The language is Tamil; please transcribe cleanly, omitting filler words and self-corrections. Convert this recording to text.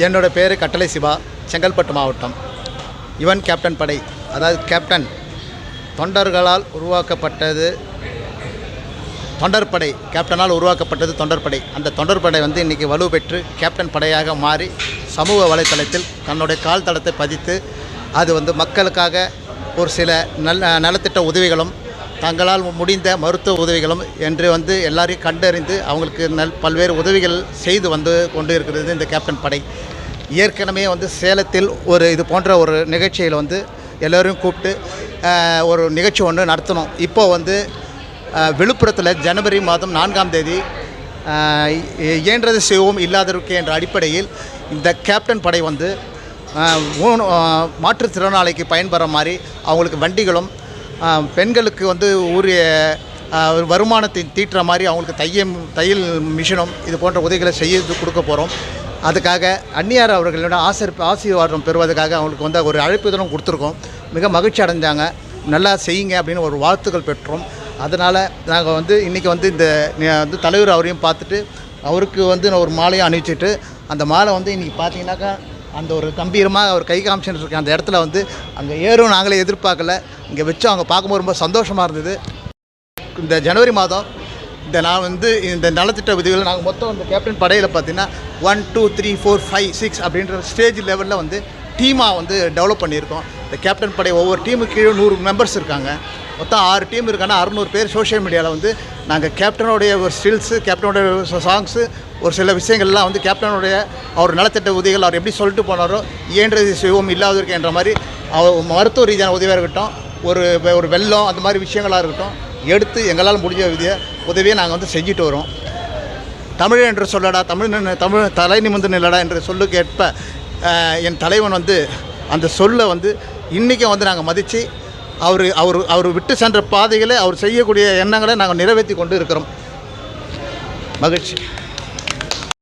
என்னோட பேர் கட்டளை சிவா, செங்கல்பட்டு மாவட்டம். யுவன் கேப்டன் படை, அதாவது கேப்டன் தொண்டர்களால் உருவாக்கப்பட்டது தொண்டர்படை. கேப்டனால் உருவாக்கப்பட்டது தொண்டர்படை. அந்த தொண்டர்படை வந்து இன்றைக்கி வலுப்பெற்று கேப்டன் படையாக மாறி சமூக வலைத்தளத்தில் தன்னுடைய கால் தளத்தை பதித்து அது வந்து மக்களுக்காக ஒரு சில நலத்திட்ட உதவிகளும் தங்களால் முடிந்த மருத்துவ உதவிகளும் என்று வந்து எல்லாரையும் கண்டறிந்து அவங்களுக்கு பல்வேறு உதவிகள் செய்து வந்து கொண்டு இருக்கிறது இந்த கேப்டன் படை. ஏற்கனவே வந்து சேலத்தில் ஒரு இது போன்ற ஒரு நிகழ்ச்சியில் வந்து எல்லோரையும் கூப்பிட்டு ஒரு நிகழ்ச்சி ஒன்று நடத்தணும். இப்போது வந்து விழுப்புரத்தில் ஜனவரி மாதம் 4ஆம் தேதி இயன்றது செய்வோம் இல்லாதவருக்கு என்ற அடிப்படையில் இந்த கேப்டன் படை வந்து மாற்றுத்திறனாளிக்கு பயன்பெற மாதிரி அவங்களுக்கு வண்டிகளும் பெண்களுக்கு வந்து உரிய வருமானத்தை தீட்டுற மாதிரி அவங்களுக்கு தையல் மிஷினும் இது போன்ற உதவிகளை செய்து கொடுக்க போகிறோம். அதுக்காக அந்நியார் அவர்களோட ஆசீர்வாதம் பெறுவதற்காக அவங்களுக்கு வந்து ஒரு அழைப்புதலும் கொடுத்துருக்கோம். மிக மகிழ்ச்சி அடைஞ்சாங்க. நல்லா செய்யுங்க அப்படின்னு ஒரு வாழ்த்துக்கள் பெற்றோம். அதனால் நாங்கள் வந்து இன்றைக்கி வந்து இந்த வந்து தலைவர் அவரையும் பார்த்துட்டு அவருக்கு வந்து ஒரு மாலையும் அணிவிச்சிட்டு அந்த மாலை வந்து இன்றைக்கி பார்த்தீங்கன்னாக்கா அந்த ஒரு கம்பீரமாக அவர் கை காமிச்சுட்டு இருக்கேன். அந்த இடத்துல வந்து அங்கே ஏறும் நாங்களே எதிர்பார்க்கல, இங்கே வச்சு அவங்க பார்க்கும்போது ரொம்ப சந்தோஷமாக இருந்தது. இந்த ஜனவரி மாதம் நான் வந்து இந்த நலத்திட்ட உதவிகள் நாங்கள் மொத்தம் இந்த கேப்டன் படையில் பார்த்தீங்கன்னா 1 2 3 4 5 6 அப்படின்ற ஸ்டேஜ் லெவலில் வந்து டீமாக வந்து டெவலப் பண்ணியிருக்கோம். இந்த கேப்டன் படை ஒவ்வொரு டீமுக்கு கீழே 100 மெம்பர்ஸ் இருக்காங்க. மொத்தம் 6 டீம் இருக்காங்கன்னா 600 பேர் சோஷியல் மீடியாவில் வந்து நாங்கள் கேப்டனுடைய ஒரு ஸ்டில்ஸு, கேப்டனுடைய சாங்ஸு, ஒரு சில விஷயங்கள்லாம் வந்து கேப்டனுடைய அவர் நலத்திட்ட உதவிகள் அவர் எப்படி சொல்லிட்டு போனாரோ இயன்றது செய்வோம் இல்லாதவருக்கு என்ற மாதிரி அவர் மருத்துவ ரீதியான உதவியாக இருக்கட்டும், ஒரு வெள்ளம் அந்த மாதிரி விஷயங்களாக இருக்கட்டும் எடுத்து எங்களால் முடிஞ்ச உதவியை நாங்கள் வந்து செஞ்சுட்டு வரோம். தமிழ் என்று சொல்லடா, தமிழ் தலை நிமிர்ந்து நில்லடா என்று சொல்லுக்கு ஏற்ப என் தலைவன் வந்து அந்த சொல்லை வந்து இன்றைக்கும் வந்து நாங்கள் மதித்து அவர் விட்டு சென்ற பாதைகளை அவர் செய்யக்கூடிய எண்ணங்களை நாங்கள் நிறைவேற்றி கொண்டு இருக்கிறோம். மகிழ்ச்சி.